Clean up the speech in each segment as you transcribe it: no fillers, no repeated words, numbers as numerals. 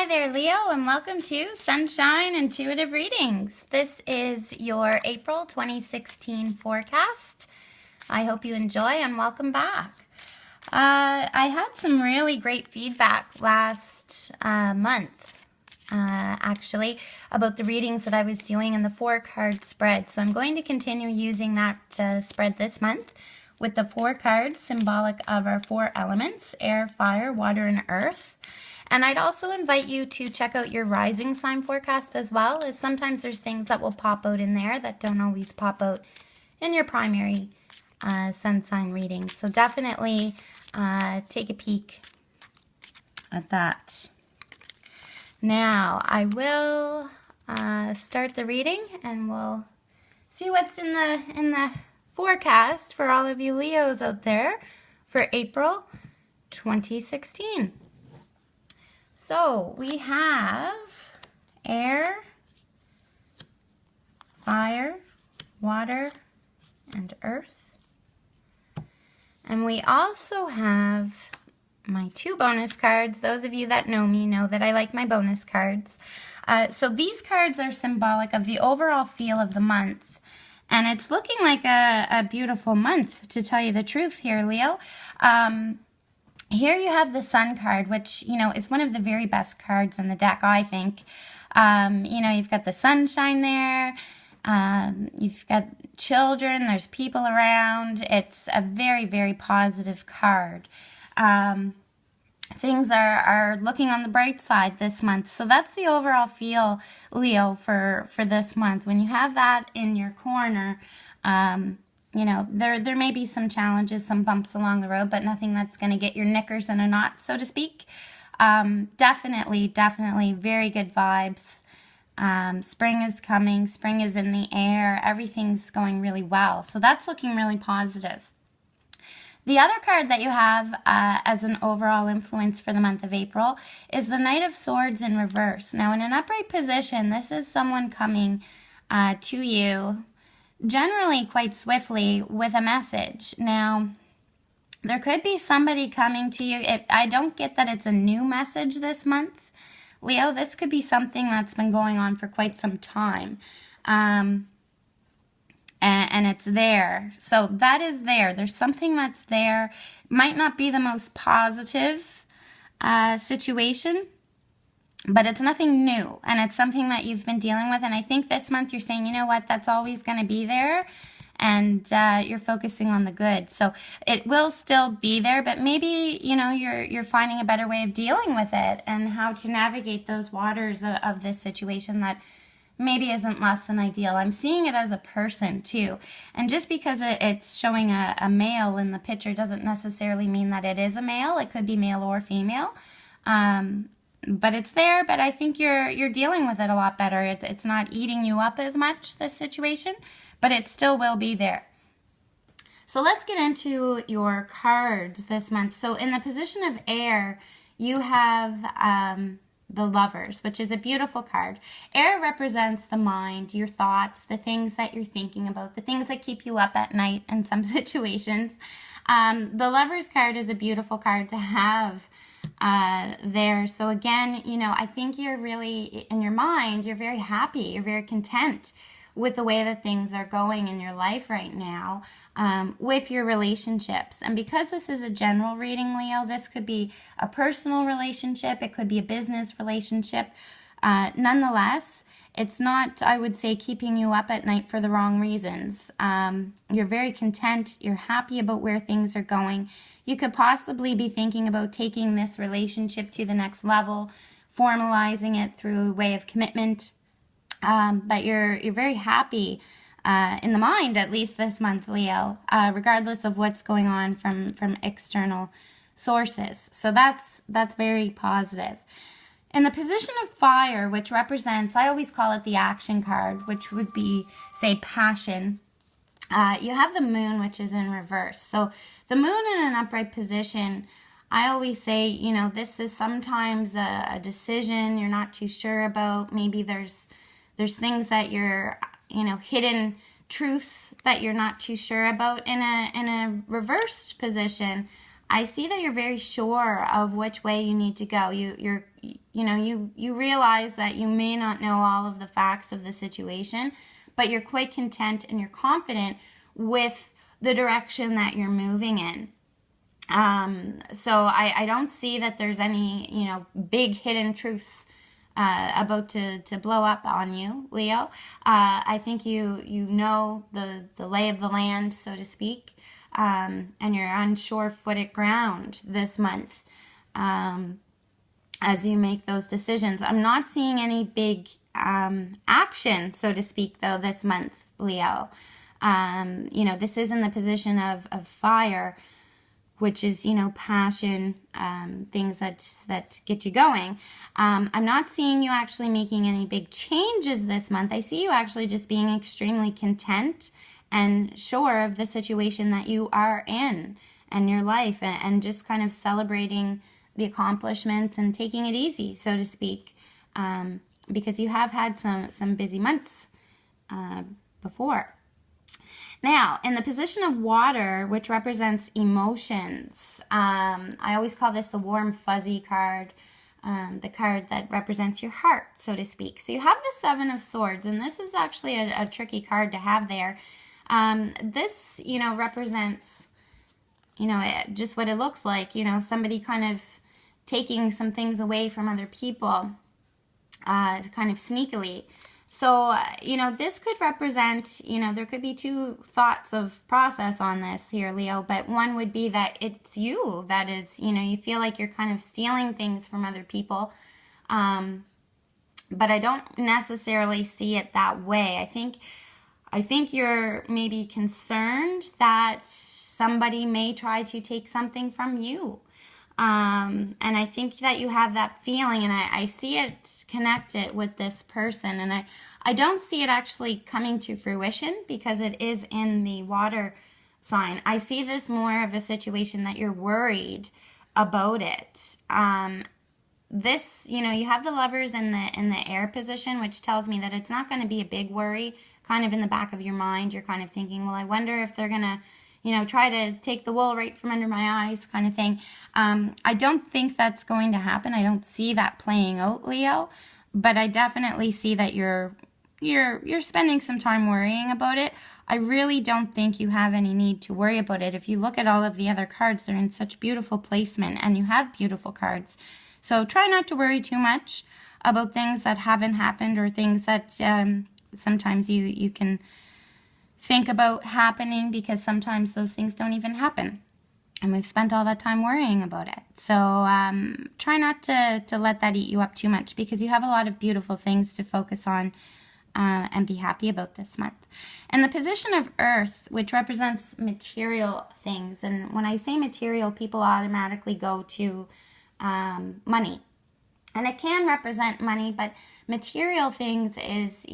Hi there, Leo, and welcome to Sunshine Intuitive Readings. This is your April 2016 forecast. I hope you enjoy and welcome back. I had some really great feedback last month, actually, about the readings that I was doing in the 4-card spread. So I'm going to continue using that spread this month with the 4 cards symbolic of our 4 elements: air, fire, water, and earth. And I'd also invite you to check out your rising sign forecast as well, as sometimes there's things that will pop out in there that don't always pop out in your primary sun sign reading. So definitely take a peek at that. Now I will start the reading and we'll see what's in the forecast for all of you Leos out there for April 2016. So we have air, fire, water, and earth. And we also have my 2 bonus cards. Those of you that know me know that I like my bonus cards. So these cards are symbolic of the overall feel of the month. And it's looking like a beautiful month, to tell you the truth here, Leo. Here you have the Sun card, which, you know, is one of the very best cards in the deck, I think. You know, you've got the sunshine there. You've got children. There's people around. It's a very, very positive card. Things are looking on the bright side this month. So that's the overall feel, Leo, for this month. When you have that in your corner, you know, there may be some challenges, some bumps along the road, but nothing that's going to get your knickers in a knot, so to speak. Definitely very good vibes. Spring is coming. Spring is in the air. Everything's going really well. So that's looking really positive. The other card that you have as an overall influence for the month of April is the Knight of Swords in reverse. Now, in an upright position, this is someone coming to you generally quite swiftly with a message. Now, there could be somebody coming to you. I don't get that it's a new message this month, Leo. This could be something that's been going on for quite some time. And it's there. So that is there. There's something that's there. Might not be the most positive situation, but it's nothing new, and it's something that you've been dealing with. And I think this month you're saying, you know what, that's always going to be there, and you're focusing on the good. So it will still be there, but maybe, you know, you're finding a better way of dealing with it and how to navigate those waters of this situation that maybe isn't less than ideal. I'm seeing it as a person too. And just because it's showing a male in the picture doesn't necessarily mean that it is a male. It could be male or female. But it's there, but I think you're dealing with it a lot better. It's not eating you up as much, this situation, but it still will be there. So let's get into your cards this month. So in the position of air, you have the Lovers, which is a beautiful card. Air represents the mind, your thoughts, the things that you're thinking about, the things that keep you up at night in some situations. The Lovers card is a beautiful card to have there. So again, you know, I think you're really, in your mind, you're very happy, you're very content with the way that things are going in your life right now, with your relationships. And because this is a general reading, Leo, this could be a personal relationship, it could be a business relationship. Nonetheless, it's not, I would say, keeping you up at night for the wrong reasons. You're very content, you're happy about where things are going. You could possibly be thinking about taking this relationship to the next level, formalizing it through a way of commitment. But you're very happy in the mind, at least this month, Leo, regardless of what's going on from external sources. So that's very positive. In the position of fire, which represents, I always call it the action card, which would be, say, passion. You have the Moon, which is in reverse. So the Moon in an upright position, I always say, you know, this is sometimes a decision you're not too sure about. Maybe there's things that you're, you know, hidden truths that you're not too sure about. In a reversed position, I see that you're very sure of which way you need to go. you realize that you may not know all of the facts of the situation, but you're quite content and you're confident with the direction that you're moving in. So I don't see that there's any, big hidden truths about to blow up on you, Leo. I think you know the lay of the land, so to speak, and you're on sure-footed ground this month as you make those decisions. I'm not seeing any big action, so to speak, though, this month, Leo. This is in the position of fire, which is, passion, things that get you going. I'm not seeing you actually making any big changes this month. I see you actually just being extremely content and sure of the situation that you are in and your life, and just kind of celebrating the accomplishments and taking it easy, so to speak, because you have had some busy months before. Now, in the position of water, which represents emotions, I always call this the warm, fuzzy card, the card that represents your heart, so to speak. So you have the Seven of Swords, and this is actually a tricky card to have there. This, represents, just what it looks like, somebody kind of taking some things away from other people, kind of sneakily. So, this could represent, there could be two thoughts of process on this here, Leo, but one would be that it's you that is, you feel like you're kind of stealing things from other people, but I don't necessarily see it that way. I think you're maybe concerned that somebody may try to take something from you. And I think that you have that feeling, and I see it connected with this person, and I don't see it actually coming to fruition because it is in the water sign. I see this more of a situation that you're worried about it. This, you have the Lovers in the air position, which tells me that it's not going to be a big worry. Kind of in the back of your mind, you're kind of thinking, well, I wonder if they're going to try to take the wool right from under my eyes, kind of thing. I don't think that's going to happen. I don't see that playing out, Leo, but I definitely see that you're spending some time worrying about it. I really don't think you have any need to worry about it. If you look at all of the other cards, they're in such beautiful placement, and you have beautiful cards. So try not to worry too much about things that haven't happened, or things that sometimes you can think about happening, because sometimes those things don't even happen, and we've spent all that time worrying about it. So try not to let that eat you up too much, because you have a lot of beautiful things to focus on and be happy about this month. And the position of Earth, which represents material things, and when I say material, people automatically go to money. And it can represent money, but material things is,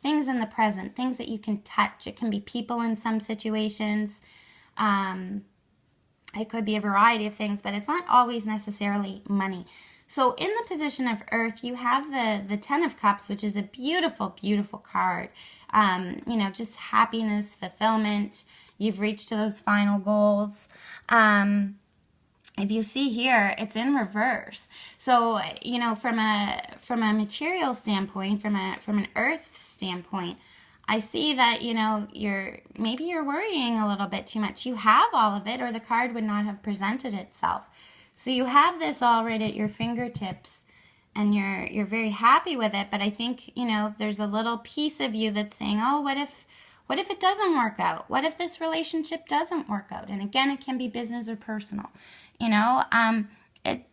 things in the present, things that you can touch. It can be people in some situations. It could be a variety of things, but it's not always necessarily money. So in the position of Earth, you have the Ten of Cups, which is a beautiful, beautiful card. Just happiness, fulfillment. You've reached to those final goals. If you see here, it's in reverse. So, from a material standpoint, from an earth standpoint, I see that, you're worrying a little bit too much. You have all of it, or the card would not have presented itself. So you have this all right at your fingertips, and you're very happy with it. But I think, there's a little piece of you that's saying, oh, what if it doesn't work out? What if this relationship doesn't work out? And again, it can be business or personal.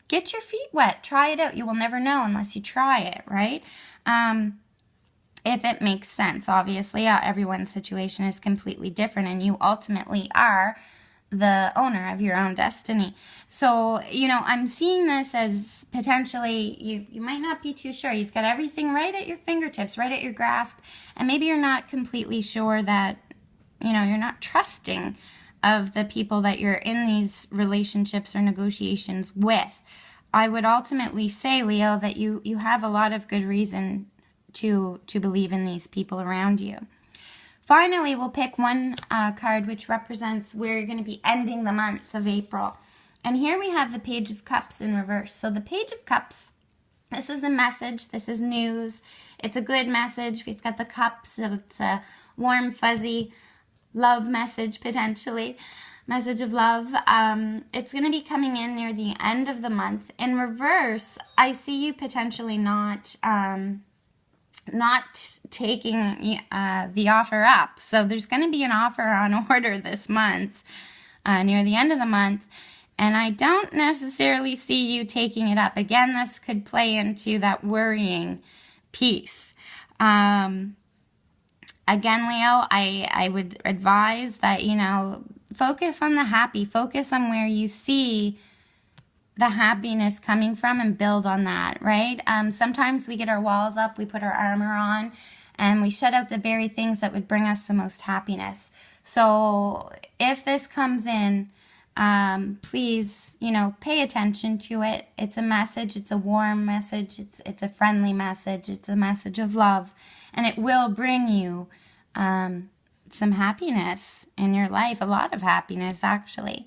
Get your feet wet. Try it out. You will never know unless you try it, right? If it makes sense. Obviously, everyone's situation is completely different, and you ultimately are the owner of your own destiny. So, I'm seeing this as potentially you might not be too sure. You've got everything right at your fingertips, right at your grasp, and maybe you're not completely sure that, you're not trusting of the people that you're in these relationships or negotiations with. I would ultimately say, Leo, that you have a lot of good reason to believe in these people around you. Finally, we'll pick one card which represents where you're going to be ending the month of April. And here we have the Page of Cups in reverse. So the Page of Cups This is a message. This is news. It's a good message. We've got the cups. So it's a warm, fuzzy love message, potentially. Message of love. It's going to be coming in near the end of the month. In reverse, I see you potentially not taking the offer up. So there's going to be an offer on order this month, near the end of the month. And I don't necessarily see you taking it up. Again, this could play into that worrying piece. Again, Leo, I would advise that, you know, focus on the happy. Focus on where you see the happiness coming from and build on that, right? Sometimes we get our walls up, we put our armor on, and we shut out the very things that would bring us the most happiness. So if this comes in, please, you know, pay attention to it. It's a message. It's a warm message. It's a friendly message. It's a message of love, and it will bring you some happiness in your life, a lot of happiness, actually.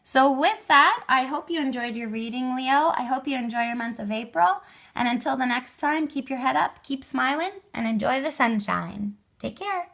So with that, I hope you enjoyed your reading, Leo. I hope you enjoy your month of April. And until the next time, keep your head up, keep smiling, and enjoy the sunshine. Take care.